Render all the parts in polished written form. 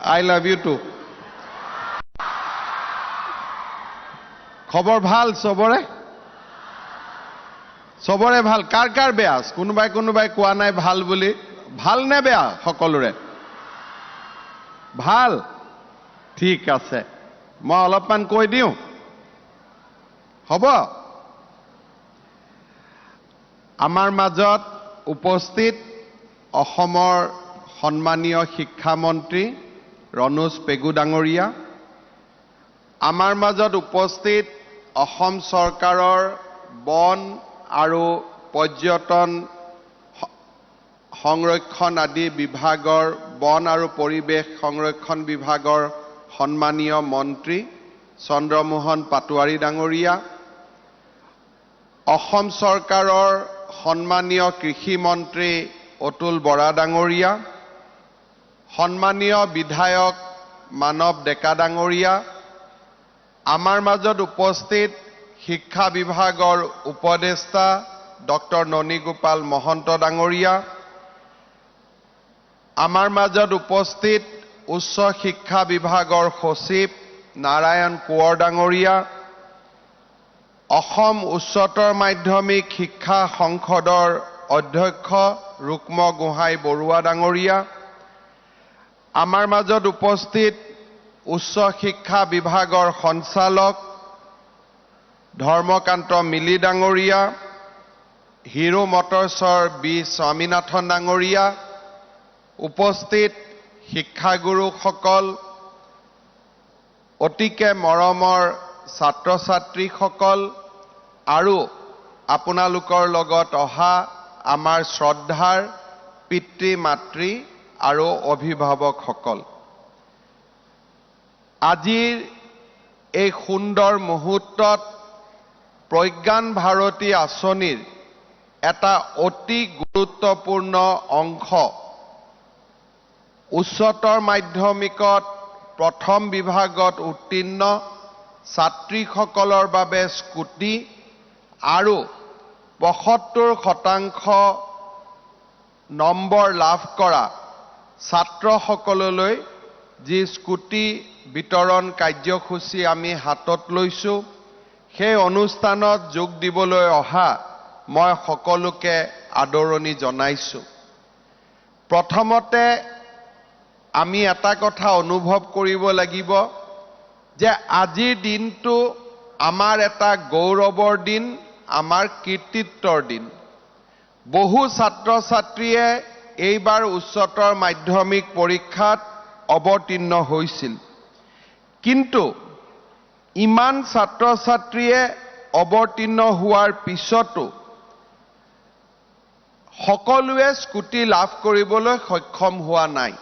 I love you too. খবৰ ভাল সবৰে সবৰে ভাল কাৰ কাৰ বেয়া কোনোবাই কোৱা নাই ভাল বুলি ভাল নে বেয়া সকলোৰে ভাল ঠিক আছে মই অলপমান কৈ দিও হ'ব আমাৰ মাজত উপস্থিত অসমৰ সন্মানীয় শিক্ষা মন্ত্ৰী ৰনোজ পেগু ডাঙৰীয়া আমাৰ মাজত উপস্থিত অসম চৰকাৰৰ বন আৰু পৰ্যটন সংৰক্ষণ আদি বিভাগৰ বন আৰু পৰিৱেশ সংৰক্ষণ বিভাগৰ সন্মানীয় মন্ত্ৰী চন্দ্ৰমোহন পাটোৱাৰী ডাঙৰীয়া অসম চৰকাৰৰ সন্মানীয় কৃষি মন্ত্ৰী অতুল বৰা ডাঙৰীয়া সন্মানীয় বিধায়ক মানৱ ডেকা ডাঙৰীয়া আমাৰ মাজত উপস্থিত শিক্ষা বিভাগৰ উপদেষ্টা ডক্টৰ ননীগোপাল মহন্ত ডাঙৰীয়া আমাৰ মাজত উপস্থিত উচ্চ শিক্ষা বিভাগৰ সচিব নাৰায়ণ কোঁৱৰ ডাঙৰীয়া অসম উচ্চতৰ মাধ্যমিক শিক্ষা সংসদৰ অধ্যক্ষ ৰুক্ম গোহাঁই বৰুৱা ডাঙৰীয়া আমাৰ মাজত উপস্থিত উচ্চ শিক্ষা বিভাগৰ সঞ্চালক ধৰ্মকান্ত মিলি ডাঙৰীয়া হিৰো মটৰ্ছৰ বি স্বামীনাথন ডাঙৰীয়া উপস্থিত শিক্ষাগুৰুসকল অতিকে মৰমৰ ছাত্ৰ ছাত্ৰীসকল আৰু আপোনালোকৰ লগত অহা আমাৰ শ্ৰদ্ধাৰ পিতৃ মাতৃ আৰু অভিভাৱকসকল আজিৰ এই সুন্দৰ মুহূৰ্তত প্ৰজ্ঞান ভাৰতী আঁচনিৰ এটা অতি গুৰুত্বপূৰ্ণ অংশ উচ্চতৰ মাধ্যমিকত প্ৰথম বিভাগত উত্তীৰ্ণ ছাত্ৰীসকলৰ বাবে স্কুটি আৰু ৭৫% নম্বৰ লাভ কৰা ছাত্ৰসকললৈ যি স্কুটি বিতৰণ কাৰ্যসূচী আমি হাতত লৈছো সেই অনুষ্ঠানত যোগ দিবলৈ অহা মই সকলোকে আদৰণি জনাইছো প্ৰথমতে আমি এটা কথা অনুভৱ কৰিব লাগিব যে আজিৰ দিনটো আমাৰ এটা গৌৰৱৰ দিন আমাৰ কীৰ্তিত্বৰ দিন বহু ছাত্ৰ ছাত্ৰীয়ে এইবাৰ উচ্চতৰ মাধ্যমিক পৰীক্ষাত অৱতীৰ্ণ হৈছিল কিন্তু ইমান ছাত্ৰ ছাত্ৰীয়ে অৱতীৰ্ণ হোৱাৰ পিছতো সকলোৱে স্কুটি লাভ কৰিবলৈ সক্ষম হোৱা নাই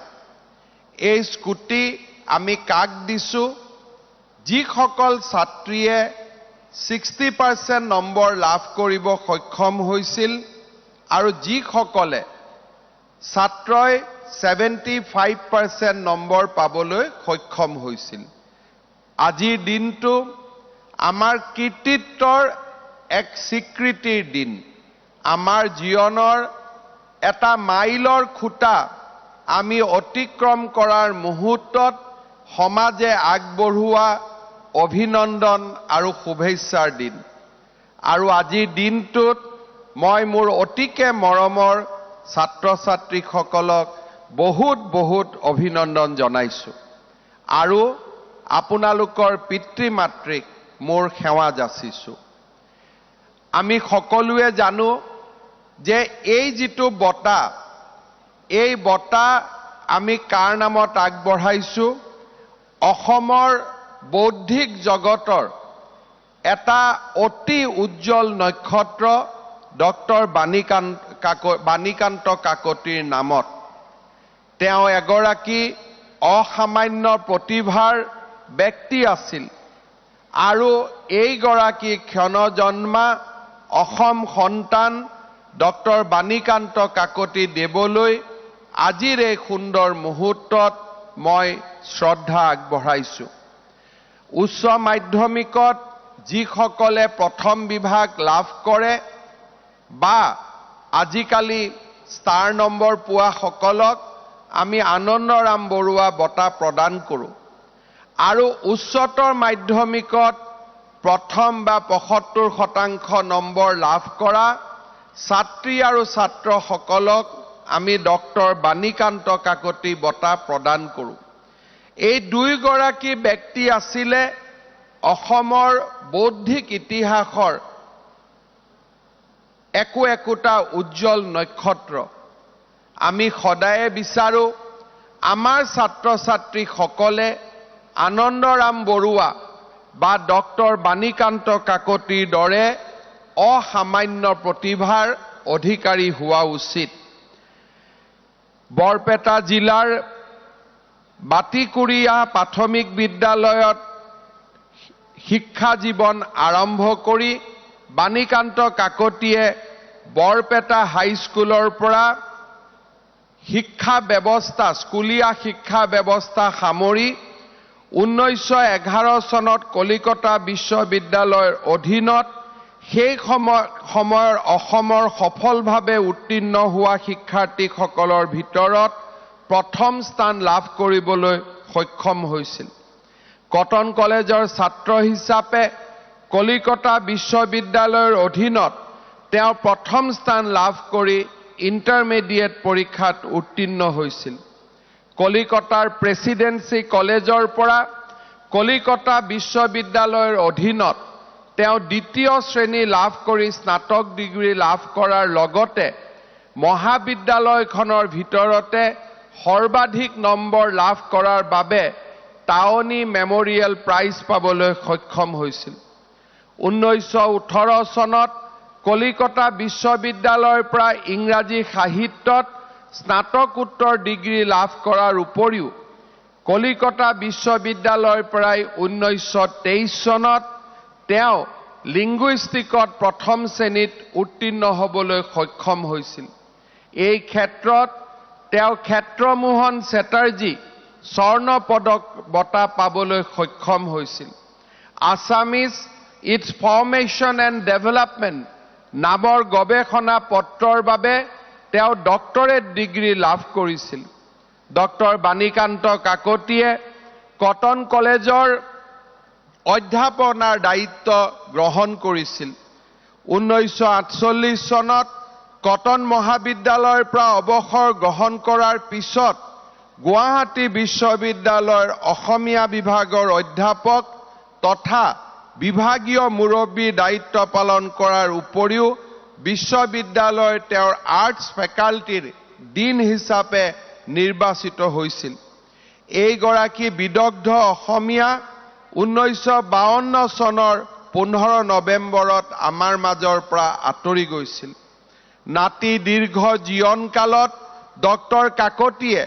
এই স্কুটি আমি কাক দিছো যিসকল ছাত্ৰীয়ে 60% নম্বৰ লাভ কৰিব সক্ষম হৈছিল আৰু যিসকলে ছাত্ৰই 75% নম্বৰ পাবলৈ সক্ষম হৈছিল আজিৰ দিনটো আমাৰ কীৰ্তিত্বৰ এক স্বীকৃতিৰ দিন আমাৰ জীৱনৰ এটা মাইলৰ খুঁটা আমি অতিক্ৰম কৰাৰ মুহূৰ্তত সমাজে আগবঢ়োৱা অভিনন্দন আৰু শুভেচ্ছাৰ দিন আৰু আজিৰ দিনটোত মই মোৰ অতিকে মৰমৰ ছাত্ৰ ছাত্ৰীসকলক বহুত অভিনন্দন জনাইছো আৰু আপোনালোকৰ পিতৃ মাতৃক মোৰ সেৱা যাচিছো আমি সকলোৱে জানো যে এই যিটো বঁটা এই বঁটা আমি কাৰ নামত আগবঢ়াইছো অসমৰ বৌদ্ধিক জগতৰ এটা অতি উজ্জ্বল নক্ষত্ৰ ডক্টৰ বাণীকান্ত কাকতিৰ নামত তেওঁ এগৰাকী অসামান্য প্ৰতিভাৰ ব্যক্তি আছিল আৰু এইগৰাকী ক্ষণজন্মা অসম সন্তান ডক্টৰ বাণীকান্ত কাকতি দেৱলৈ আজিৰ এই সুন্দৰ মুহূৰ্তত মই শ্ৰদ্ধা আগবঢ়াইছো উচ্চ মাধ্যমিকত যিসকলে প্ৰথম বিভাগ লাভ কৰে বা আজিকালি ষ্টাৰ নম্বৰ পোৱা সকলক আমি আনন্দৰাম বৰুৱা বঁটা প্ৰদান কৰোঁ আৰু উচ্চতৰ মাধ্যমিকত প্ৰথম বা ৭৫% নম্বৰ লাভ কৰা ছাত্ৰী আৰু ছাত্ৰসকলক আমি ডক্টৰ বাণীকান্ত কাকতি বঁটা প্ৰদান কৰোঁ। এই দুইগৰাকী ব্যক্তি আছিলে অসমৰ বৌদ্ধিক ইতিহাসৰ একোটা উজ্জ্বল নক্ষত্ৰ। আমি সদায়ে বিচাৰো আমাৰ ছাত্ৰ ছাত্ৰীসকলে আনন্দৰাম বৰুৱা বা ডক্টৰ বাণীকান্ত কাকতিৰ দৰে অসামান্য প্ৰতিভাৰ অধিকাৰী হোৱা উচিত। বৰপেটা জিলাৰ বাটিকুৰিয়া প্ৰাথমিক বিদ্যালয়ত শিক্ষা জীৱন আৰম্ভ কৰি বাণীকান্ত কাকতিয়ে বৰপেটা হাইস্কুলৰ পৰা শিক্ষা ব্যৱস্থা স্কুলীয়া শিক্ষা ব্যৱস্থা সামৰি 1911 চনত কলিকতা বিশ্ববিদ্যালয়ৰ অধীনত সেই সময়ৰ অসমৰ সফলভাৱে উত্তীৰ্ণ হোৱা শিক্ষাৰ্থীসকলৰ ভিতৰত প্ৰথম স্থান লাভ কৰিবলৈ সক্ষম হৈছিল। কটন কলেজৰ ছাত্ৰ হিচাপে কলিকতা বিশ্ববিদ্যালয়ৰ অধীনত তেওঁ প্ৰথম স্থান লাভ কৰি ইণ্টাৰমিডিয়েট পৰীক্ষাত উত্তীৰ্ণ হৈছিল। কলিকতাৰ প্ৰেছিডেন্সি কলেজৰ পৰা কলিকতা বিশ্ববিদ্যালয়ৰ অধীনত তেওঁ দ্বিতীয় শ্ৰেণী লাভ কৰি স্নাতক ডিগ্ৰী লাভ কৰাৰ লগতে মহাবিদ্যালয়খনৰ ভিতৰতে সৰ্বাধিক নম্বৰ লাভ কৰাৰ বাবে টাউনী মেমৰিয়েল প্ৰাইজ পাবলৈ সক্ষম হৈছিল। 1918 চনত কলিকতা বিশ্ববিদ্যালয়ৰ পৰা ইংৰাজী সাহিত্যত স্নাতকোত্তৰ ডিগ্ৰী লাভ কৰাৰ উপৰিও কলিকতা বিশ্ববিদ্যালয়ৰ পৰাই 1923 চনত তেওঁ লিংগুইষ্টিকত প্ৰথম শ্ৰেণীত উত্তীৰ্ণ হ'বলৈ সক্ষম হৈছিল। এই ক্ষেত্ৰত তেওঁ ক্ষেত্ৰমোহন চেটাৰ্জী স্বৰ্ণ পদক বঁটা পাবলৈ সক্ষম হৈছিল। Assamese its formation and development নামৰ গৱেষণা পত্ৰৰ বাবে তেওঁ ডক্টৰেট ডিগ্ৰী লাভ কৰিছিল। ডক্টৰ বাণীকান্ত কাকতিয়ে কটন কলেজৰ অধ্যাপনাৰ দায়িত্ব গ্ৰহণ কৰিছিল। 1948 চনত কটন মহাবিদ্যালয়ৰ পৰা অৱসৰ গ্ৰহণ কৰাৰ পিছত গুৱাহাটী বিশ্ববিদ্যালয়ৰ অসমীয়া বিভাগৰ অধ্যাপক তথা বিভাগীয় মুৰব্বীৰ দায়িত্ব পালন কৰাৰ উপৰিও বিশ্ববিদ্যালয়ৰ তেওঁৰ আৰ্টছ ফেকাল্টিৰ ডিন হিচাপে নিৰ্বাচিত হৈছিল। এইগৰাকী বিদগ্ধ অসমীয়া 1952 চনৰ 15 নৱেম্বৰত আমাৰ মাজৰ পৰা আঁতৰি গৈছিল। নাতি দীৰ্ঘ জীৱনকালত ডক্টৰ কাকতিয়ে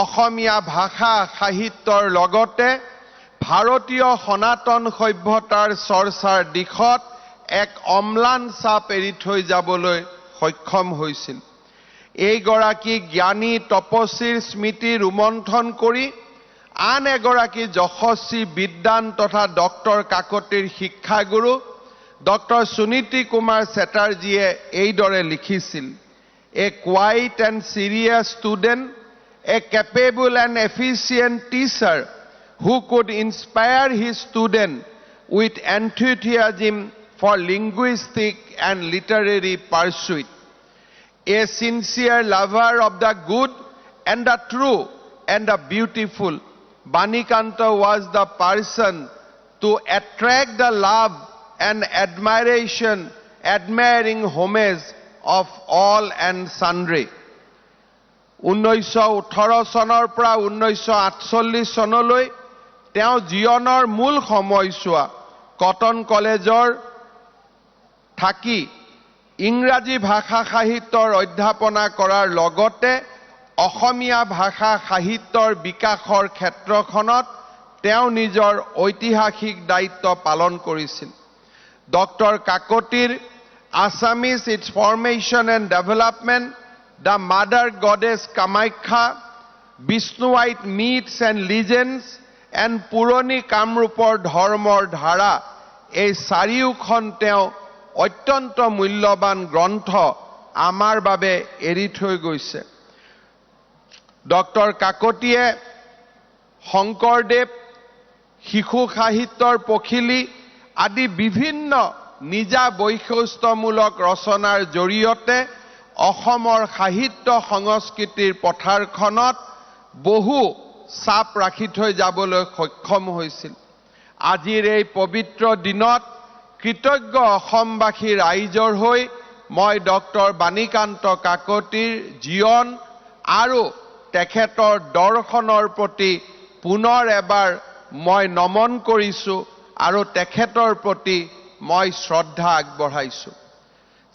অসমীয়া ভাষা সাহিত্যৰ লগতে ভাৰতীয় সনাতন সভ্যতাৰ চৰ্চাৰ দিশত এক অম্লান ছাপ এৰি থৈ যাবলৈ সক্ষম হৈছিল। এইগৰাকী জ্ঞানী তপস্বীৰ স্মৃতি ৰোমন্থন কৰি আন এগৰাকী যশস্বী বিদ্বান তথা ডক্টৰ কাকতিৰ শিক্ষাগুৰু ডক্টৰ সুনীতি কুমাৰ চেটাৰ্জীয়ে এইদৰে লিখিছিল, a quiet and serious student, a capable and efficient teacher who could inspire his student with enthusiasm for linguistic and literary pursuit. A sincere lover of the good and the true and the beautiful, Banikanta was the person to attract the love and admiring homage of all and sundry. 1918 চনৰ পৰা 1948 চনলৈ তেওঁ জীৱনৰ মূল সময়ছোৱা cotton কলেজৰ থাকি ইংৰাজী ভাষা সাহিত্যৰ অধ্যাপনা কৰাৰ লগতে অসমীয়া ভাষা সাহিত্যৰ বিকাশৰ ক্ষেত্ৰখনত তেওঁ নিজৰ ঐতিহাসিক দায়িত্ব পালন কৰিছিল। ডক্টৰ কাকতিৰ Assamese its formation and development, the mother goddess Kamakhya, Vishnuite myths and legends and পুৰণি কামৰূপৰ ধৰ্মৰ ধাৰা, এই চাৰিওখন তেওঁ অত্যন্ত মূল্যৱান গ্ৰন্থ আমাৰ বাবে এৰি থৈ গৈছে। ডক্টৰ কাকতিয়ে শংকৰদেৱ শিশু সাহিত্যৰ পখিলী আদি বিভিন্ন নিজা বৈশিষ্ট্যমূলক ৰচনাৰ জৰিয়তে অসমৰ সাহিত্য সংস্কৃতিৰ পথাৰখনত বহু চাপ ৰাখি থৈ যাবলৈ সক্ষম হৈছিল। আজিৰ এই পবিত্ৰ দিনত কৃতজ্ঞ অসমবাসী ৰাইজৰ হৈ মই ডক্টৰ বাণীকান্ত কাকতিৰ জীৱন আৰু তেখেতৰ দৰ্শনৰ প্ৰতি পুনৰ এবাৰ মই নমন কৰিছোঁ আৰু তেখেতৰ প্ৰতি মই শ্ৰদ্ধা আগবঢ়াইছোঁ।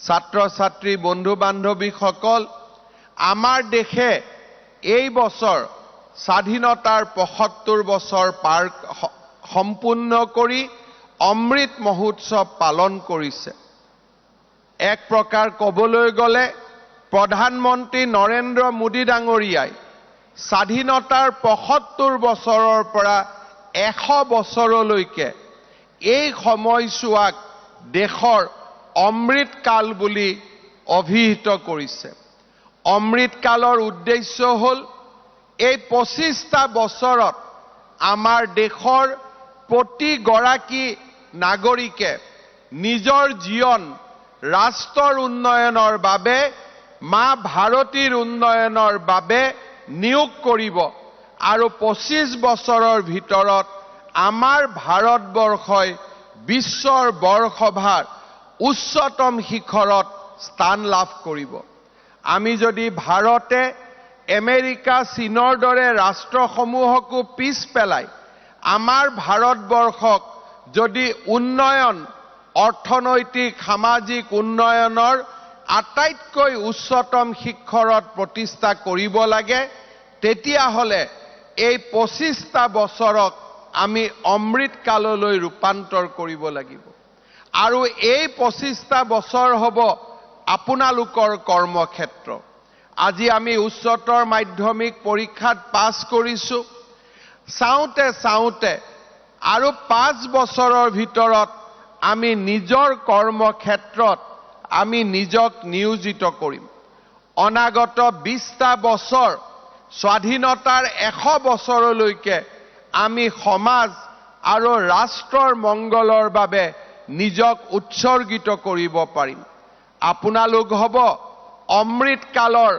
ছাত্ৰ ছাত্ৰী বন্ধু বান্ধৱীসকল, আমাৰ দেশে এই বছৰ স্বাধীনতাৰ ৭৫ বছৰ পাৰ সম্পূৰ্ণ কৰি অমৃত মহোৎসৱ পালন কৰিছে। এক প্ৰকাৰ ক'বলৈ গ'লে প্ৰধানমন্ত্ৰী নৰেন্দ্ৰ মোদী ডাঙৰীয়াই স্বাধীনতাৰ ৭৫ বছৰৰ পৰা ১০০ বছৰলৈকে এই সময়ছোৱাক দেশৰ অমৃতকাল বুলি অভিহিত কৰিছে। অমৃতকালৰ উদ্দেশ্য হ'ল এই ২৫টা বছৰত আমাৰ দেশৰ প্ৰতিগৰাকী নাগৰিকে নিজৰ জীৱন ৰাষ্ট্ৰৰ উন্নয়নৰ বাবে মা ভাৰতীৰ উন্নয়নৰ বাবে নিয়োগ কৰিব আৰু ২৫ বছৰৰ ভিতৰত আমাৰ ভাৰতবৰ্ষই বিশ্বৰ বৰসভাৰ উচ্চতম শিখৰত স্থান লাভ কৰিব। আমি যদি ভাৰতে আমেৰিকা চীনৰ দৰে ৰাষ্ট্ৰসমূহকো পিছ পেলাই আমাৰ ভাৰতবৰ্ষক যদি উন্নয়ন অৰ্থনৈতিক সামাজিক উন্নয়নৰ আটাইতকৈ উচ্চতম শিখৰত প্ৰতিষ্ঠা কৰিব লাগে, তেতিয়াহ'লে এই ২৫টা বছৰক আমি অমৃতকাললৈ ৰূপান্তৰ কৰিব লাগিব। আৰু এই ২৫টা বছৰ হ'ব আপোনালোকৰ কৰ্মক্ষেত্ৰ। আজি আমি উচ্চতৰ মাধ্যমিক পৰীক্ষাত পাছ কৰিছোঁ। চাওঁতে চাওঁতে আৰু ৫ বছৰৰ ভিতৰত আমি নিজৰ কৰ্মক্ষেত্ৰত আমি নিজক নিয়োজিত কৰিম। অনাগত ২০টা বছৰ স্বাধীনতাৰ ১০০ বছৰলৈকে আমি সমাজ আৰু ৰাষ্ট্ৰৰ মংগলৰ বাবে নিজক উৎসৰ্গিত কৰিব পাৰিম। আপোনালোক হ'ব অমৃতকালৰ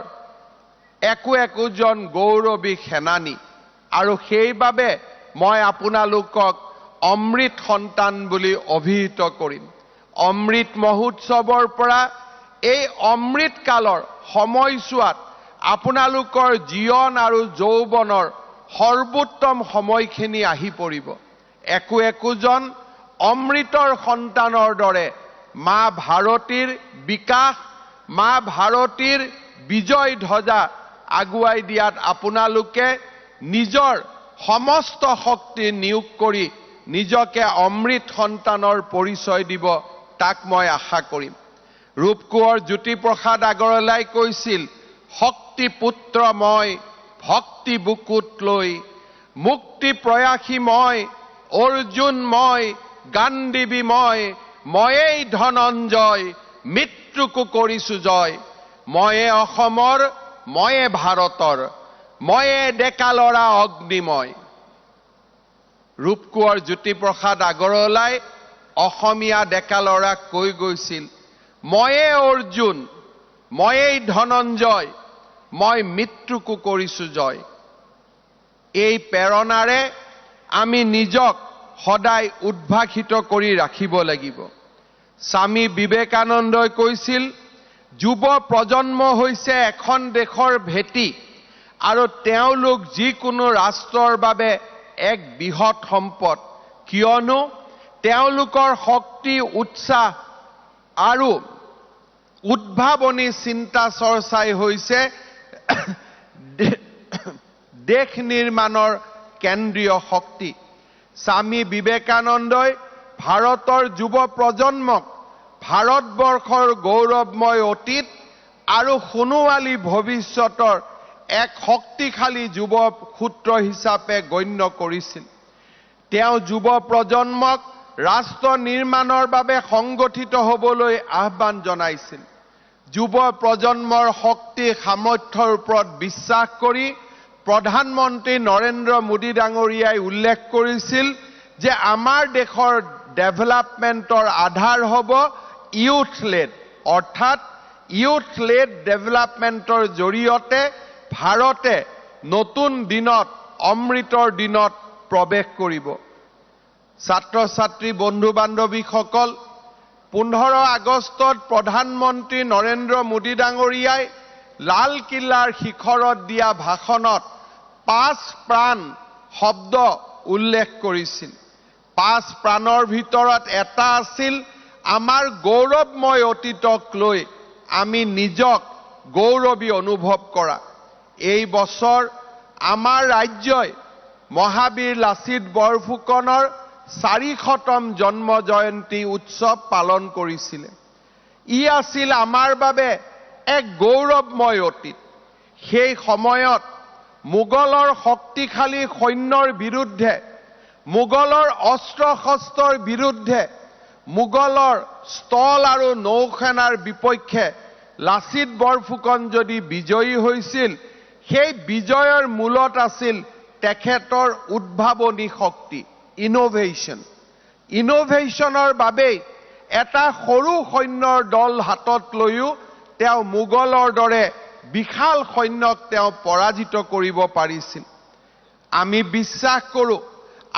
একোজন গৌৰৱী সেনানী আৰু সেইবাবে মই আপোনালোকক অমৃত সন্তান বুলি অভিহিত কৰিম। অমৃত মহোৎসৱৰ পৰা এই অমৃতকালৰ সময়ছোৱাত আপোনালোকৰ জীৱন আৰু যৌৱনৰ সৰ্বোত্তম সময়খিনি আহি পৰিব। একোজন অমৃতৰ সন্তানৰ দৰে মা ভাৰতীৰ বিকাশ, মা ভাৰতীৰ বিজয় ধ্বজা আগুৱাই দিয়াত আপোনালোকে নিজৰ সমস্ত শক্তি নিয়োগ কৰি নিজকে অমৃত সন্তানৰ পৰিচয় দিব, তাক মই আশা কৰিম। ৰূপকোঁৱৰ জ্যোতিপ্ৰসাদ আগৰৱালাই কৈছিল, শক্তি পুত্ৰ মই ভক্তি বুকুত লৈ, মুক্তি প্ৰয়াসী মই, অৰ্জুন মই, গান্ধীবী ময়েই ধনঞ্জয়, মৃত্যুকো কৰিছো জয়। ময়ে অসমৰ, ময়ে ভাৰতৰ, ময়ে ডেকা ল'ৰা অগ্নিময়। ৰূপকোঁৱৰ জ্যোতিপ্ৰসাদ আগৰৱালাই অসমীয়া ডেকা ল'ৰাক কৈ গৈছিল, ময়ে অৰ্জুন, ময়েই ধনঞ্জয়, মই মৃত্যুকো কৰিছো জয়। এই প্ৰেৰণাৰে আমি নিজক সদায় উদ্ভাসিত কৰি ৰাখিব লাগিব। স্বামী বিবেকানন্দই কৈছিল, যুৱ প্ৰজন্ম হৈছে এখন দেশৰ ভেটি আৰু তেওঁলোক যিকোনো ৰাষ্ট্ৰৰ বাবে এক বৃহৎ সম্পদ, কিয়নো তেওঁলোকৰ শক্তি, উৎসাহ আৰু উদ্ভাৱনী চিন্তা চৰ্চাই হৈছে দেশ নিৰ্মাণৰ কেন্দ্ৰীয় শক্তি। স্বামী বিবেকানন্দই ভাৰতৰ যুৱ প্ৰজন্মক ভাৰতবৰ্ষৰ গৌৰৱময় অতীত আৰু সোণোৱালী ভৱিষ্যতৰ এক শক্তিশালী যুৱ সূত্ৰ হিচাপে গণ্য কৰিছিল। তেওঁ যুৱ প্ৰজন্মক ৰাষ্ট্ৰ নিৰ্মাণৰ বাবে সংগঠিত হ'বলৈ আহ্বান জনাইছিল। যুৱ প্ৰজন্মৰ শক্তি সামৰ্থ্যৰ ওপৰত বিশ্বাস কৰি প্ৰধানমন্ত্ৰী নৰেন্দ্ৰ মোদী ডাঙৰীয়াই উল্লেখ কৰিছিল যে আমাৰ দেশৰ ডেভেলপমেণ্টৰ আধাৰ হ'ব ইউথ লেড, অৰ্থাৎ ইউথ লেড ডেভেলপমেণ্টৰ জৰিয়তে ভাৰতে নতুন দিনত অমৃতৰ দিনত প্ৰৱেশ কৰিব। ছাত্ৰ ছাত্ৰী বন্ধু বান্ধৱীসকল, 15 আগষ্টত প্ৰধানমন্ত্ৰী নৰেন্দ্ৰ মোদী ডাঙৰীয়াই লালকিল্লাৰ শিখৰত দিয়া ভাষণত 5 প্ৰাণ শব্দ উল্লেখ কৰিছিল। 5 প্ৰাণৰ ভিতৰত এটা আছিল আমাৰ গৌৰৱময় অতীতক লৈ আমি নিজক গৌৰৱী অনুভৱ কৰা। এই বছৰ আমাৰ ৰাজ্যই মহাবীৰ লাচিত বৰফুকনৰ 400তম জন্ম জয়ন্তী উৎসৱ পালন কৰিছিল। ই আছিল আমাৰ বাবে এক গৌৰৱময় অতীত। সেই সময়ত মোগলৰ শক্তিশালী সৈন্যৰ বিৰুদ্ধে, মোগলৰ অস্ত্ৰ শস্ত্ৰৰ বিৰুদ্ধে, মোগলৰ স্থল আৰু নৌসেনাৰ বিপক্ষে লাচিত বৰফুকন যদি বিজয়ী হৈছিল, সেই বিজয়ৰ মূলত আছিল তেখেতৰ উদ্ভাৱনী শক্তি, ইনোভেশ্যনৰ বাবেই এটা সৰু সৈন্যৰ দল হাতত লৈও তেওঁ মোগলৰ দৰে বিশাল সৈন্যক তেওঁ পৰাজিত কৰিব পাৰিছিল। আমি বিশ্বাস কৰোঁ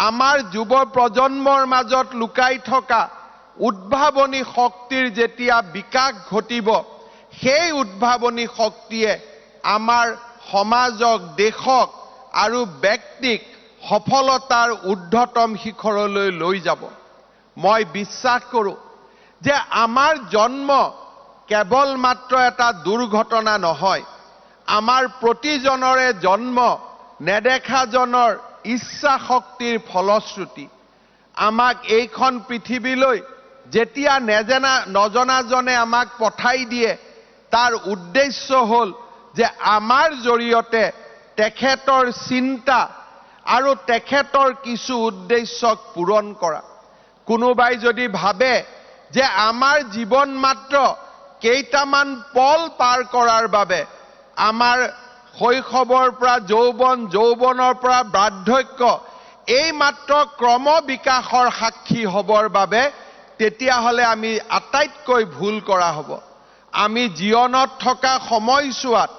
আমাৰ যুৱ প্ৰজন্মৰ মাজত লুকাই থকা উদ্ভাৱনী শক্তিৰ যেতিয়া বিকাশ ঘটিব, সেই উদ্ভাৱনী শক্তিয়ে আমাৰ সমাজক, দেশক আৰু ব্যক্তিক সফলতাৰ ঊৰ্ধ্বতম শিখৰলৈ লৈ যাব। মই বিশ্বাস কৰোঁ যে আমাৰ জন্ম কেৱল মাত্ৰ এটা দুৰ্ঘটনা নহয়, আমাৰ প্ৰতিজনৰে জন্ম নেদেখাজনৰ ইচ্ছা শক্তিৰ ফলশ্ৰুতি। আমাক এইখন পৃথিৱীলৈ যেতিয়া নজনাজনে আমাক পঠাই দিয়ে, তাৰ উদ্দেশ্য হ'ল যে আমাৰ জৰিয়তে তেখেতৰ চিন্তা আৰু তেখেতৰ কিছু উদ্দেশ্যক পূৰণ কৰা। কোনোবাই যদি ভাবে যে আমাৰ জীৱন মাত্ৰ কেইটামান পল পাৰ কৰাৰ বাবে, আমাৰ শৈশৱৰ পৰা যৌৱন, যৌৱনৰ পৰা বাৰ্ধক্য এই মাত্ৰ ক্ৰম বিকাশৰ সাক্ষী হ'বৰ বাবে, তেতিয়াহ'লে আমি আটাইতকৈ ভুল কৰা হ'ব। আমি জীৱনত থকা সময়ছোৱাত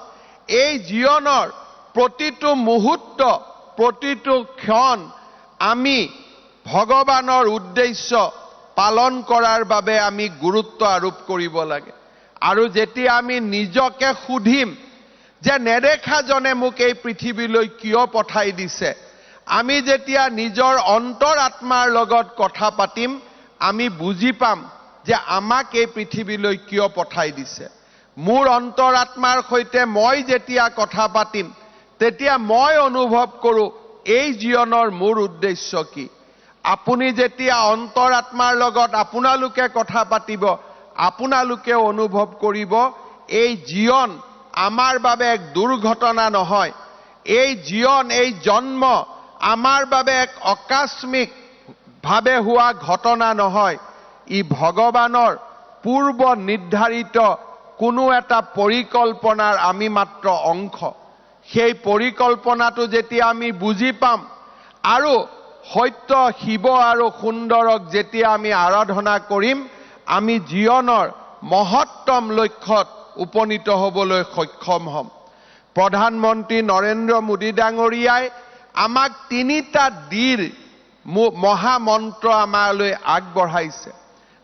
এই জীৱনৰ প্ৰতিটো মুহূৰ্ত, প্ৰতিটো ক্ষণ আমি ভগৱানৰ উদ্দেশ্য পালন কৰাৰ বাবে আমি গুৰুত্ব আৰোপ কৰিব লাগে। আৰু যেতিয়া আমি নিজকে সুধিম যে নেদেখাজনে মোক এই পৃথিৱীলৈ কিয় পঠাই দিছে, আমি যেতিয়া নিজৰ অন্তৰ আত্মাৰ লগত কথা পাতিম, আমি বুজি পাম যে আমাক এই পৃথিৱীলৈ কিয় পঠাই দিছে। মোৰ অন্তৰ আত্মাৰ সৈতে মই যেতিয়া কথা পাতিম, তেতিয়া মই অনুভৱ কৰোঁ এই জীৱনৰ মোৰ উদ্দেশ্য কি। আপুনি যেতিয়া অন্তৰ আত্মাৰ লগত আপোনালোকে কথা পাতিব, আপোনালোকে অনুভৱ কৰিব এই জীৱন আমাৰ বাবে এক দুৰ্ঘটনা নহয়, এই জীৱন, এই জন্ম আমাৰ বাবে এক আকস্মিকভাৱে হোৱা ঘটনা নহয়, ই ভগৱানৰ পূৰ্ব নিৰ্ধাৰিত কোনো এটা পৰিকল্পনাৰ আমি মাত্ৰ অংশ। সেই পৰিকল্পনাটো যেতিয়া আমি বুজি পাম আৰু সত্য, শিৱ আৰু সুন্দৰক যেতিয়া আমি আৰাধনা কৰিম, আমি জীৱনৰ মহত্তম লক্ষ্যত উপনীত হ'বলৈ সক্ষম হ'ম। প্ৰধানমন্ত্ৰী নৰেন্দ্ৰ মোদী ডাঙৰীয়াই আমাক 3টা ডিৰ মহামন্ত্ৰ আমালৈ আগবঢ়াইছে: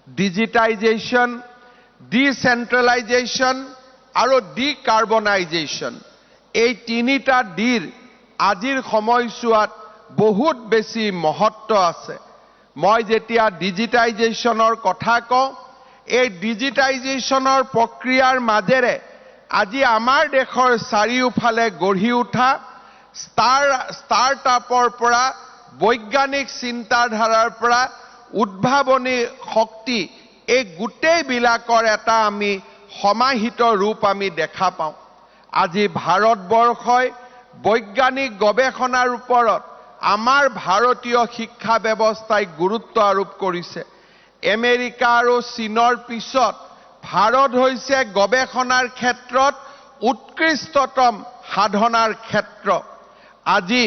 ডিজিটাইজেশ্যন, ডিচেন্ট্ৰেলাইজেশ্যন আৰু ডিকাৰ্বনাইজেশ্যন। এই 3টা ডিৰ আজিৰ সময়ছোৱাত বহুত বেছি মহত্ব আছে। মই যেতিয়া ডিজিটাইজেশ্যনৰ কথা কওঁ, এই ডিজিটাইজেশ্যনৰ প্ৰক্ৰিয়াৰ মাজেৰে আজি আমাৰ দেশৰ চাৰিওফালে গঢ়ি উঠা ষ্টাৰ্টআপৰ পৰা, বৈজ্ঞানিক চিন্তাধাৰাৰ পৰা উদ্ভাৱনী শক্তি, এই গোটেইবিলাকৰ এটা আমি সমাহিত ৰূপ আমি দেখা পাওঁ। আজি ভাৰতবৰ্ষই বৈজ্ঞানিক গৱেষণাৰ ওপৰত আমাৰ ভাৰতীয় শিক্ষা ব্যৱস্থাই গুৰুত্ব আৰোপ কৰিছে। আমেৰিকা আৰু চীনৰ পিছত ভাৰত হৈছে গৱেষণাৰ ক্ষেত্ৰত উৎকৃষ্টতম সাধনাৰ ক্ষেত্ৰ। আজি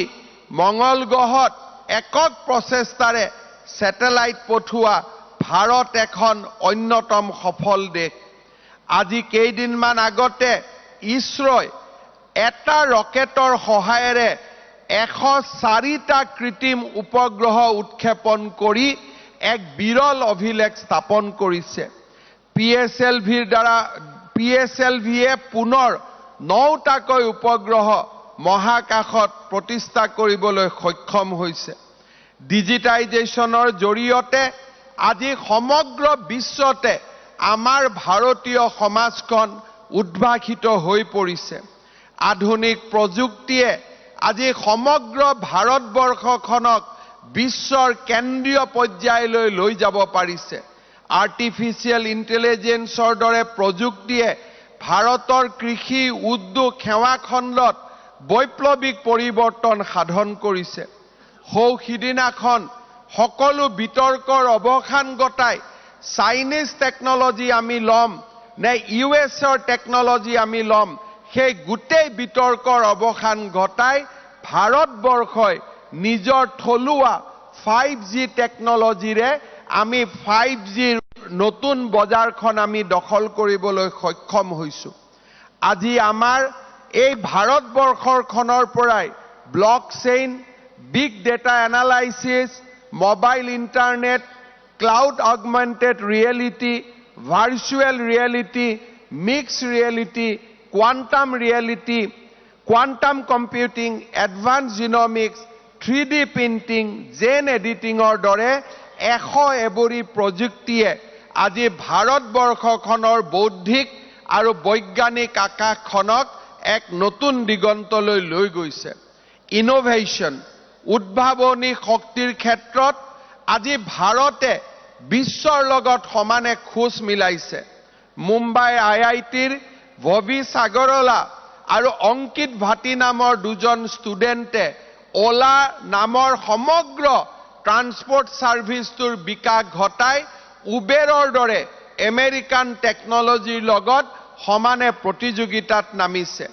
মঙ্গল গ্ৰহত একক প্ৰচেষ্টাৰে স্যাটেলাইট পঠোৱা ভাৰত এখন অন্যতম সফল দেশ। আজি কেইদিনমান আগতে ইছৰোই এটা ৰকেটৰ সহায়েৰে 104টা কৃত্ৰিম উপগ্ৰহ উৎক্ষেপণ কৰি এক বিৰল অভিলেখ স্থাপন কৰিছে। PSLVয়ে পুনৰ 9টাকৈ উপগ্ৰহ মহাকাশত প্ৰতিষ্ঠা কৰিবলৈ সক্ষম হৈছে। ডিজিটাইজেশ্যনৰ জৰিয়তে আজি সমগ্ৰ বিশ্বতে আমাৰ ভাৰতীয় সমাজখন উদ্ভাসিত হৈ পৰিছে। আধুনিক প্ৰযুক্তিয়ে আজি সমগ্ৰ ভাৰতবৰ্ষখনক বিশ্বৰ কেন্দ্ৰীয় পৰ্যায়লৈ লৈ যাব পাৰিছে। আৰ্টিফিচিয়েল ইণ্টেলিজেন্সৰ দৰে প্ৰযুক্তিয়ে ভাৰতৰ কৃষি উদ্যোগ সেৱা খণ্ডত বৈপ্লৱিক পৰিৱৰ্তন সাধন কৰিছে। সিদিনাখন সকলো বিতৰ্কৰ অৱসান ঘটাই চাইনিজ টেকনলজি আমি ল'ম নে ইউএছৰ টেকনলজি আমি ল'ম, সেই গোটেই বিতৰ্কৰ অৱসান ঘটাই ভাৰতবৰ্ষই নিজৰ থলুৱা 5G টেকনলজিৰে আমি 5Gৰ নতুন বজাৰখন আমি দখল কৰিবলৈ সক্ষম হৈছো। আজি আমাৰ এই ভাৰতবৰ্ষখনৰ পৰাই blockchain, big data analysis, mobile internet, cloud augmented reality, virtual reality, mix reality, quantum reality, quantum computing, advance genomics, 3D printing, gene এডিটিঙৰ দৰে 100 এবৰি প্ৰযুক্তিয়ে আজি ভাৰতবৰ্ষখনৰ বৌদ্ধিক আৰু বৈজ্ঞানিক আকাশখনক এক নতুন দিগন্তলৈ লৈ গৈছে। ইনোভেশন, উদ্ভাৱনী শক্তিৰ ক্ষেত্ৰত আজি ভাৰতে বিশ্বৰ লগত সমানে খোজ মিলাইছে। মুম্বাই IITৰ ভবি সাগৰলা আৰু অংকিত ভাটি নামৰ দুজন ষ্টুডেণ্টে ওলা নামৰ সমগ্ৰ ট্ৰান্সপৰ্ট সাৰ্ভিসটোৰ বিকাশ ঘটাই উবেৰৰ দৰে আমেৰিকান টেকনলজিৰ লগত সমানে প্ৰতিযোগিতাত নামিছে।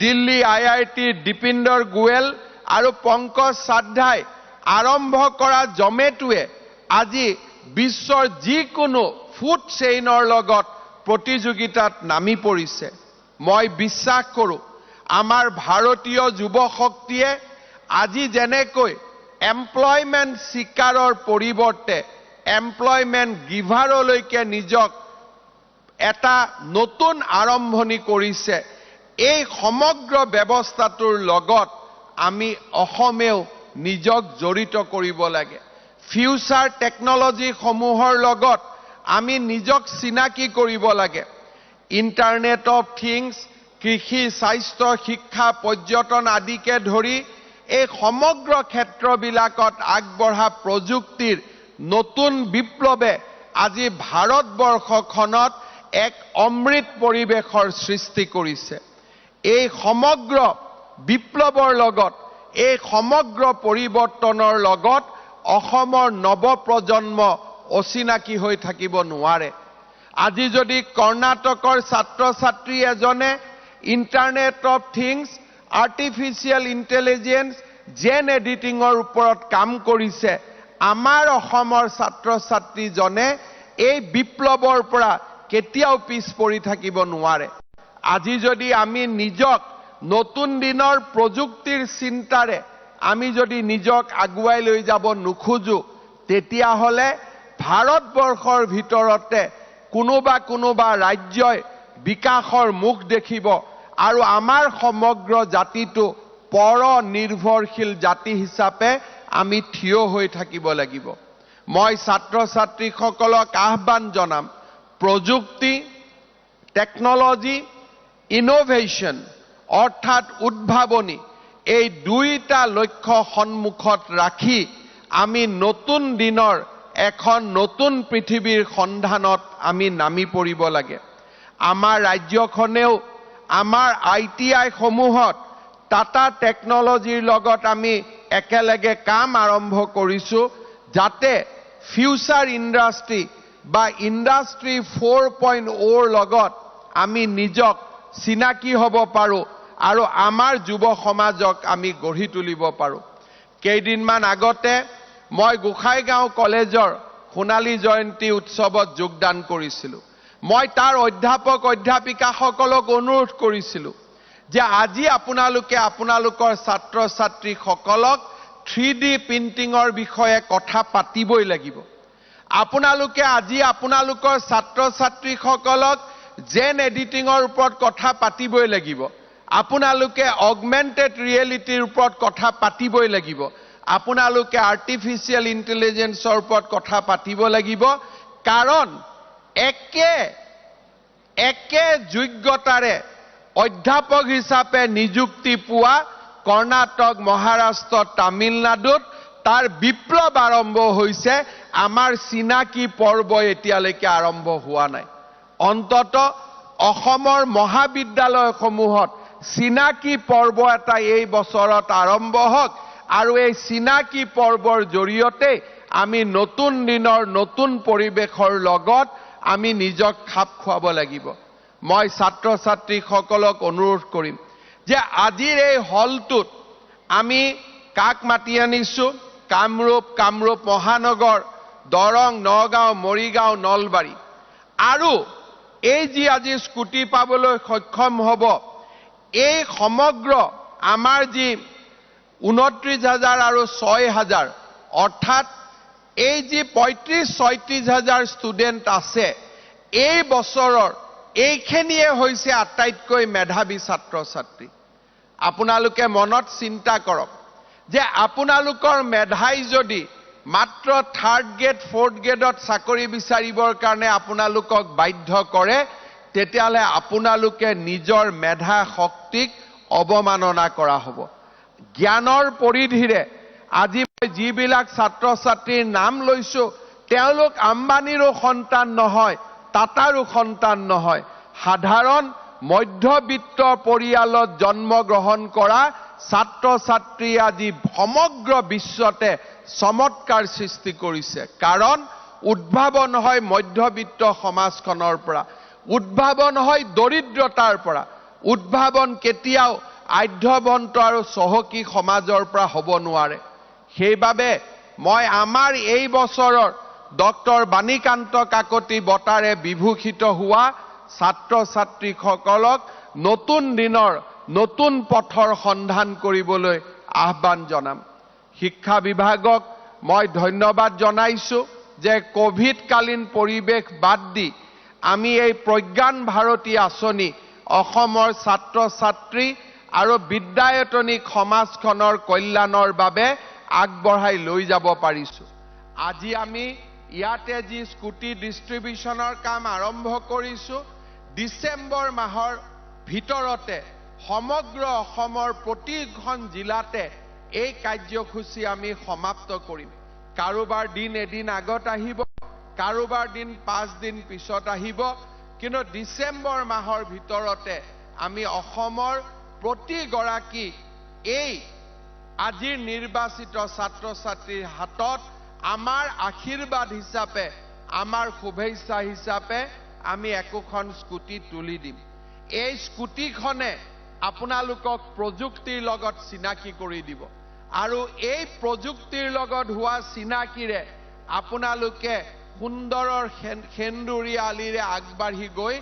দিল্লী IITৰ দীপিন্দৰ গোয়েল আৰু পংকজ সাধ্যাই আৰম্ভ কৰা জমেটোৱে আজি বিশ্বৰ যিকোনো ফুড চেইনৰ লগত প্ৰতিযোগিতাত নামি পৰিছে। মই বিশ্বাস কৰোঁ আমাৰ ভাৰতীয় যুৱ শক্তিয়ে আজি যেনেকৈ এমপ্লয়মেন্ট সিকাৰৰ পৰিৱৰ্তে এমপ্লয়মেন্ট গিভাৰলৈকে নিজক এটা নতুন আৰম্ভণি কৰিছে, এই সমগ্ৰ ব্যৱস্থাটোৰ লগত আমি অসমেও নিজক জড়িত কৰিব লাগে। ফিউচাৰ টেকনলজি সমূহৰ লগত আমি নিজক চিনাকি কৰিব লাগে। ইণ্টাৰনেট অফ থিংছ, কৃষি, স্বাস্থ্য, শিক্ষা, পৰ্যটন আদিকে ধৰি এই সমগ্ৰ ক্ষেত্ৰবিলাকত আগবঢ়া প্ৰযুক্তিৰ নতুন বিপ্লৱে আজি ভাৰতবৰ্ষখনত এক অমৃত পৰিৱেশৰ সৃষ্টি কৰিছে। এই সমগ্ৰ বিপ্লৱৰ লগত, এই সমগ্ৰ পৰিৱৰ্তনৰ লগত অসমৰ নৱপ্ৰজন্ম অচিনাকি হৈ থাকিব নোৱাৰে। আজি যদি কৰ্ণাটকৰ ছাত্ৰ ছাত্ৰী এজনে internet of things, artificial intelligence, gene এডিটিঙৰ ওপৰত কাম কৰিছে, আমাৰ অসমৰ ছাত্ৰ ছাত্ৰীজনে এই বিপ্লৱৰ পৰা কেতিয়াও পিছ পৰি থাকিব নোৱাৰে। আজি যদি আমি নিজক নতুন দিনৰ প্ৰযুক্তিৰ চিন্তাৰে আমি যদি নিজক আগুৱাই লৈ যাব নোখোজো, তেতিয়াহ'লে ভাৰতবৰ্ষৰ ভিতৰতে কোনোবা ৰাজ্যই বিকাশৰ মুখ দেখিব আৰু আমাৰ সমগ্ৰ জাতিটো পৰ নিৰ্ভৰশীল জাতি হিচাপে আমি থিয় হৈ থাকিব লাগিব। মই ছাত্ৰ ছাত্ৰীসকলক আহ্বান জনাম, প্ৰযুক্তি, টেকনলজি, ইনোভেশন অৰ্থাৎ উদ্ভাৱনী, এই দুইটা লক্ষ্য সন্মুখত ৰাখি আমি নতুন দিনৰ এখন নতুন পৃথিৱীৰ সন্ধানত আমি নামি পৰিব লাগে। আমাৰ ৰাজ্যখনেও আমাৰ ITI সমূহত টাটা টেকনলজিৰ লগত আমি একেলগে কাম আৰম্ভ কৰিছোঁ, যাতে ফিউচাৰ ইণ্ডাষ্ট্ৰী বা ইণ্ডাষ্ট্ৰী 4.0ৰ লগত আমি নিজক চিনাকি হ'ব পাৰোঁ আৰু আমাৰ যুৱ সমাজক আমি গঢ়ি তুলিব পাৰোঁ। কেইদিনমান আগতে মই গোসাইগাঁও কলেজৰ সোণালী জয়ন্তী উৎসৱত যোগদান কৰিছিলোঁ। মই তাৰ অধ্যাপক অধ্যাপিকাসকলক অনুৰোধ কৰিছিলোঁ যে আজি আপোনালোকে আপোনালোকৰ ছাত্ৰ ছাত্ৰীসকলক 3D প্ৰিণ্টিঙৰ বিষয়ে কথা পাতিবই লাগিব। আপোনালোকে আজি আপোনালোকৰ ছাত্ৰ ছাত্ৰীসকলক জেন এডিটিঙৰ ওপৰত কথা পাতিবই লাগিব। আপোনালোকে অগমেন্টেড ৰিয়েলিটিৰ ওপৰত কথা পাতিবই লাগিব। আপোনালোকে আৰ্টিফিচিয়েল ইণ্টেলিজেন্সৰ ওপৰত কথা পাতিব লাগিব। কাৰণ একে যোগ্যতাৰে অধ্যাপক হিচাপে নিযুক্তি পোৱা কৰ্ণাটক, মহাৰাষ্ট্ৰ, তামিলনাডুত তাৰ বিপ্লৱ আৰম্ভ হৈছে। আমাৰ চিনাকি পৰ্ব এতিয়ালৈকে আৰম্ভ হোৱা নাই। অন্তত অসমৰ মহাবিদ্যালয়সমূহত চিনাকি পৰ্ব এটা এই বছৰত আৰম্ভ হওক আৰু এই চিনাকি পৰ্বৰ জৰিয়তে আমি নতুন দিনৰ নতুন পৰিৱেশৰ লগত আমি নিজক খাপ খুৱাব লাগিব। মই ছাত্ৰ ছাত্ৰীসকলক অনুৰোধ কৰিম যে আজিৰ এই হলটোত আমি কাক মাতি আনিছোঁ? কামৰূপ মহানগৰ, দৰং, নগাঁও, মৰিগাঁও, নলবাৰী আৰু এই যি আজি স্কুটি পাবলৈ সক্ষম হ'ব, এই সমগ্ৰ আমাৰ যি 29,000 আৰু 6,000 অৰ্থাৎ এই যি 35-36 হাজাৰ ষ্টুডেণ্ট আছে, এই বছৰৰ এইখিনিয়ে হৈছে আটাইতকৈ মেধাৱী ছাত্ৰ ছাত্ৰী। আপোনালোকে মনত চিন্তা কৰক যে আপোনালোকৰ মেধাই যদি মাত্ৰ 3rd গ্ৰেড 4th গ্ৰেডত চাকৰি বিচাৰিবৰ কাৰণে আপোনালোকক বাধ্য কৰে, তেতিয়াহ'লে আপোনালোকে নিজৰ মেধা শক্তিক অৱমাননা কৰা হ'ব। জ্ঞানৰ পৰিধিৰে আজি মই যিবিলাক ছাত্ৰ ছাত্ৰীৰ নাম লৈছোঁ, তেওঁলোক আম্বানীৰো সন্তান নহয়, টাটাৰো সন্তান নহয়, সাধাৰণ মধ্যবিত্ত পৰিয়ালত জন্মগ্ৰহণ কৰা ছাত্ৰ ছাত্ৰী আজি সমগ্ৰ বিশ্বতে চমৎকাৰ সৃষ্টি কৰিছে। কাৰণ উদ্ভাৱন হয় মধ্যবিত্ত সমাজখনৰ পৰা, উদ্ভাৱন হয় দৰিদ্ৰতাৰ পৰা, উদ্ভাৱন কেতিয়াও আধ্যবন্ত আৰু চহকী সমাজৰ পৰা হ'ব নোৱাৰে। সেইবাবে মই আমাৰ এই বছৰৰ ডক্টৰ বাণীকান্ত কাকতি বঁটাৰে বিভূষিত হোৱা ছাত্ৰ ছাত্ৰীসকলক নতুন দিনৰ নতুন পথৰ সন্ধান কৰিবলৈ আহ্বান জনাম। শিক্ষা বিভাগক মই ধন্যবাদ জনাইছোঁ যে কোভিডকালীন পৰিৱেশ বাদ দি আমি এই প্ৰজ্ঞান ভাৰতী আঁচনি অসমৰ ছাত্ৰ ছাত্ৰী আৰু বিদ্যায়তনিক সমাজখনৰ কল্যাণৰ বাবে আগবঢ়াই লৈ যাব পাৰিছোঁ। আজি আমি ইয়াতে যি স্কুটি ডিষ্ট্ৰিবিউশ্যনৰ কাম আৰম্ভ কৰিছোঁ, ডিচেম্বৰ মাহৰ ভিতৰতে সমগ্ৰ অসমৰ প্ৰতিখন জিলাতে এই কাৰ্যসূচী আমি সমাপ্ত কৰিম। কাৰোবাৰ দিন এদিন আগত আহিব, কাৰোবাৰ দিন 5 দিন পিছত আহিব, কিন্তু ডিচেম্বৰ মাহৰ ভিতৰতে আমি অসমৰ প্ৰতিগৰাকী এই আজিৰ নিৰ্বাচিত ছাত্ৰ ছাত্ৰীৰ হাতত আমাৰ আশীৰ্বাদ হিচাপে, আমাৰ শুভেচ্ছা হিচাপে আমি একোখন স্কুটি তুলি দিম। এই স্কুটিখনে আপোনালোকক প্ৰযুক্তিৰ লগত চিনাকি কৰি দিব আৰু এই প্ৰযুক্তিৰ লগত হোৱা চিনাকিৰে আপোনালোকে সুন্দৰৰ সেন্দুৰীয়া আলিৰে আগবাঢ়ি গৈ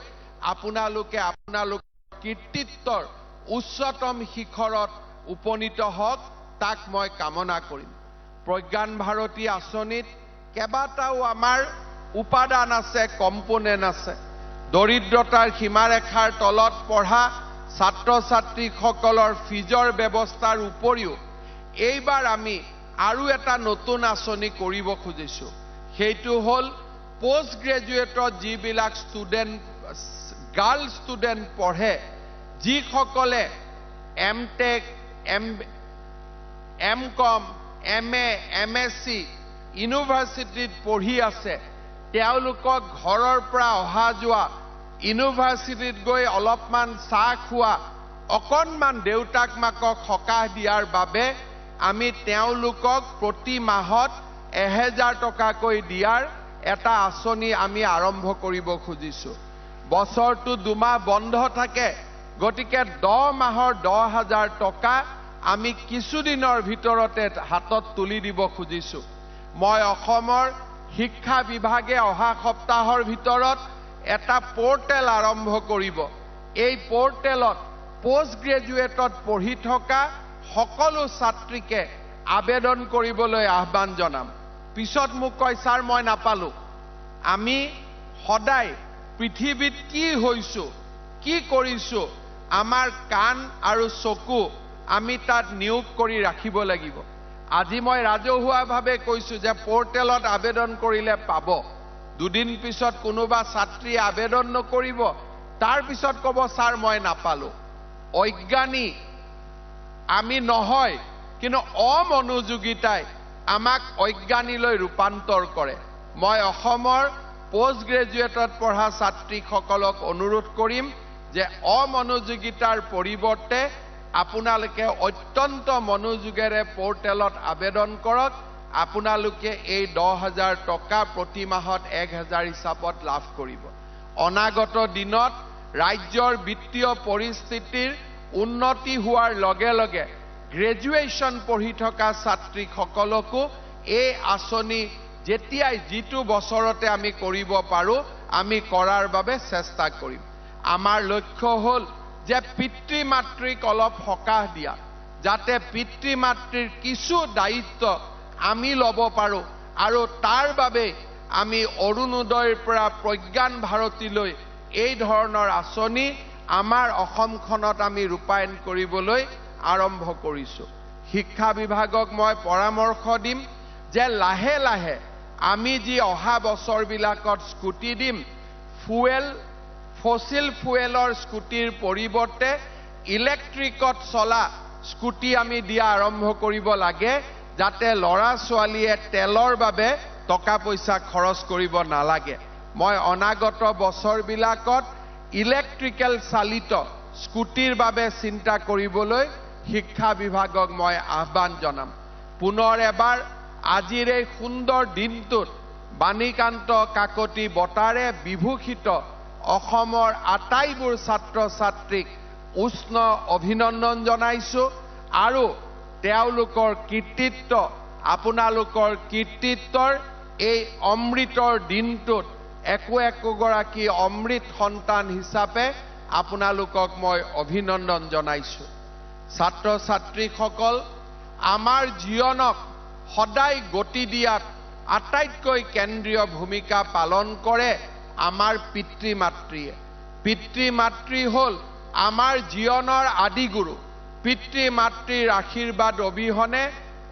আপোনালোকৰ কৃতিত্বৰ উচ্চতম শিখৰত উপনীত হওক, তাক মই কামনা কৰিম। প্ৰজ্ঞান ভাৰতী আঁচনিত কেইবাটাও আমাৰ উপাদান আছে, কম্পোনেণ্ট আছে। দৰিদ্ৰতাৰ সীমাৰেখাৰ তলত পঢ়া ছাত্ৰ ছাত্ৰীসকলৰ ফিজৰ ব্যৱস্থাৰ উপৰিও এইবাৰ আমি আৰু এটা নতুন আঁচনি কৰিব খুজিছোঁ। সেইটো হ'ল পোষ্ট গ্ৰেজুৱেটত যিবিলাক ষ্টুডেণ্ট, গাৰ্ল ষ্টুডেণ্ট পঢ়ে, যিসকলে এমটেক, এমকম, MA, MSc ইউনিভাৰ্চিটিত পঢ়ি আছে, তেওঁলোকক ঘৰৰ পৰা অহা যোৱা, ইউনিভাৰ্চিটিত গৈ অলপমান চাহ খোৱা, অকণমান দেউতাক মাকক সকাহ দিয়াৰ বাবে আমি তেওঁলোকক প্ৰতি মাহত 1000 টকাকৈ দিয়াৰ এটা আঁচনি আমি আৰম্ভ কৰিব খুজিছোঁ। বছৰটো 2 মাহ বন্ধ থাকে, গতিকে 10 মাহৰ 10,000 টকা আমি কিছুদিনৰ ভিতৰতে হাতত তুলি দিব খুজিছো মই অসমৰ শিক্ষা বিভাগে অহা সপ্তাহৰ ভিতৰত এটা পোৰ্টেল আৰম্ভ কৰিব এই পোৰ্টেলত পোষ্ট গ্ৰেজুৱেটত পঢ়ি থকা সকলো ছাত্ৰীকে আবেদন কৰিবলৈ আহ্বান জনাম পিছত মোক কয় স্যাৰ মই নাপালো আমি সদায় পৃথিৱীত কি হৈছো কি কৰিছো আমাৰ কাণ আৰু চকু আমি তাত নিয়োগ কৰি ৰাখিব লাগিব আজি মই ৰাজহুৱাভাৱে কৈছো যে পোৰ্টেলত আবেদন কৰিলে পাব দুদিন পিছত কোনোবা ছাত্ৰী আবেদন নকৰিব তাৰ পিছত ক'ব স্যাৰ মই নাপালো অজ্ঞানী আমি নহয় কিন্তু অমনোযোগিতাই আমাক অজ্ঞানীলৈ ৰূপান্তৰ কৰে মই অসমৰ পোষ্ট গ্ৰেজুৱেটত পঢ়া ছাত্ৰীসকলক অনুৰোধ কৰিম যে অমনোযোগিতাৰ পৰিৱৰ্তে আপোনালোকে অত্যন্ত মনোযোগেৰে পোৰ্টেলত আবেদন কৰক আপোনালোকে এই 10,000 টকা প্ৰতি মাহত 1,000 হিচাপত লাভ কৰিব অনাগত দিনত ৰাজ্যৰ বিত্তীয় পৰিস্থিতিৰ উন্নতি হোৱাৰ লগে লগে গ্ৰেজুৱেশ্যন পঢ়ি থকা ছাত্ৰীসকলকো এই আঁচনি যেতিয়াই যিটো বছৰতে আমি কৰিব পাৰো আমি কৰাৰ বাবে চেষ্টা কৰিম আমাৰ লক্ষ্য হ'ল যে পিতৃ মাতৃক অলপ সকাহ দিয়া যাতে পিতৃ মাতৃৰ কিছু দায়িত্ব আমি ল'ব পাৰো আৰু তাৰ বাবে আমি অৰুণোদয়ৰ পৰা প্ৰজ্ঞান ভাৰতীলৈ এই ধৰণৰ আঁচনি আমাৰ অসমখনত আমি ৰূপায়ণ কৰিবলৈ আৰম্ভ কৰিছো শিক্ষা বিভাগক মই পৰামৰ্শ দিম যে লাহে লাহে আমি যি অহা বছৰবিলাকত স্কুটি দিম ফসিল ফুয়েলৰ স্কুটিৰ পৰিৱৰ্তে ইলেক্ট্ৰিকত চলা স্কুটি আমি দিয়া আৰম্ভ কৰিব লাগে যাতে লৰা ছোৱালীয়ে তেলৰ বাবে টকা পইচা খৰচ কৰিব নালাগে মই অনাগত বছৰবিলাকত ইলেক্ট্ৰিকেল চালিত স্কুটিৰ বাবে চিন্তা কৰিবলৈ শিক্ষা বিভাগক মই আহ্বান জনাম পুনৰ এবাৰ আজিৰ এই সুন্দৰ দিনটোত বাণীকান্ত কাকতি বঁটাৰে বিভূষিত অসমৰ আটাইবোৰ ছাত্ৰ ছাত্ৰীক উষ্ণ অভিনন্দন জনাইছো আৰু তেওঁলোকৰ কীৰ্তিত্ব আপোনালোকৰ কীৰ্তিত্বৰ এই অমৃতৰ দিনটোত একোগৰাকী অমৃত সন্তান হিচাপে আপোনালোকক মই অভিনন্দন জনাইছো ছাত্ৰ ছাত্ৰীসকল আমাৰ জীৱনক সদায় গতি দিয়াত আটাইতকৈ কেন্দ্ৰীয় ভূমিকা পালন কৰে আমাৰ পিতৃ মাতৃ হল আমাৰ জীৱনৰ আদিগুৰু পিতৃ মাতৃৰ আশীৰ্বাদ অবিহনে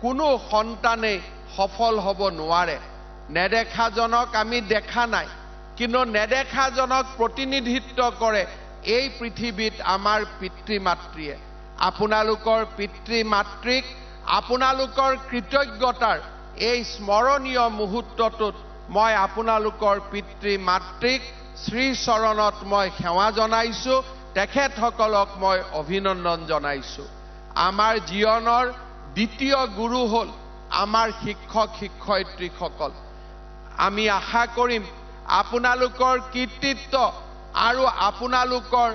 কোনো সন্তানে সফল হ'ব নোৱাৰে নেদেখাজনক আমি দেখা নাই কিন্তু নেদেখাজনক প্ৰতিনিধিত্ব কৰে এই পৃথিৱীত আমাৰ পিতৃ মাতৃয়ে আপোনালোকৰ পিতৃ মাতৃক আপোনালোকৰ কৃতজ্ঞতাৰ এই স্মৰণীয় মুহূৰ্তটোত মই আপোনালোকৰ পিতৃ মাতৃক শ্ৰী চৰণত মই সেৱা জনাইছো তেখেতসকলক মই অভিনন্দন জনাইছো আমাৰ জীৱনৰ দ্বিতীয় গুৰু হল আমাৰ শিক্ষক শিক্ষয়িত্ৰীসকল আমি আশা কৰিম আপোনালোকৰ কীৰ্তিত্ব আৰু আপোনালোকৰ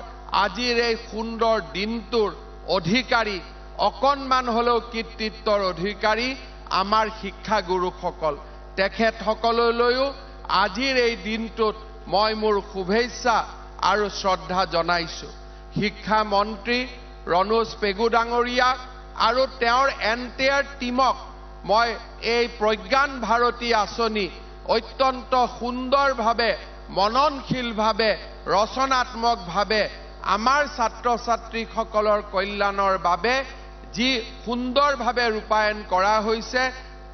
আজিৰ এই সুন্দৰ দিনটোৰ অধিকাৰী অকণমান হলেও কীৰ্তিত্বৰ অধিকাৰী আমাৰ শিক্ষাগুৰুসকল তেখেতসকললৈও আজিৰ এই দিনটোত মই মোৰ শুভেচ্ছা আৰু শ্ৰদ্ধা জনাইছো শিক্ষা মন্ত্ৰী ৰণোজ পেগু ডাঙৰীয়া আৰু তেওঁৰ এণ্টায়াৰ টিমক মই এই প্ৰজ্ঞান ভাৰতী আঁচনি অত্যন্ত সুন্দৰভাৱে মননশীলভাৱে ৰচনাত্মকভাৱে আমাৰ ছাত্ৰ ছাত্ৰীসকলৰ কল্যাণৰ বাবে যি সুন্দৰভাৱে ৰূপায়ণ কৰা হৈছে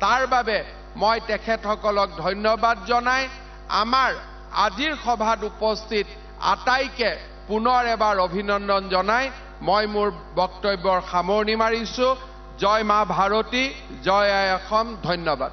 তাৰ বাবে মই তেখেতসকলক ধন্যবাদ জনাই আমাৰ আজিৰ সভাত উপস্থিত আটাইকে পুনৰ এবাৰ অভিনন্দন জনাই মই মোৰ বক্তব্যৰ সামৰণি মাৰিছো জয় মা ভাৰতী জয় আই অসম ধন্যবাদ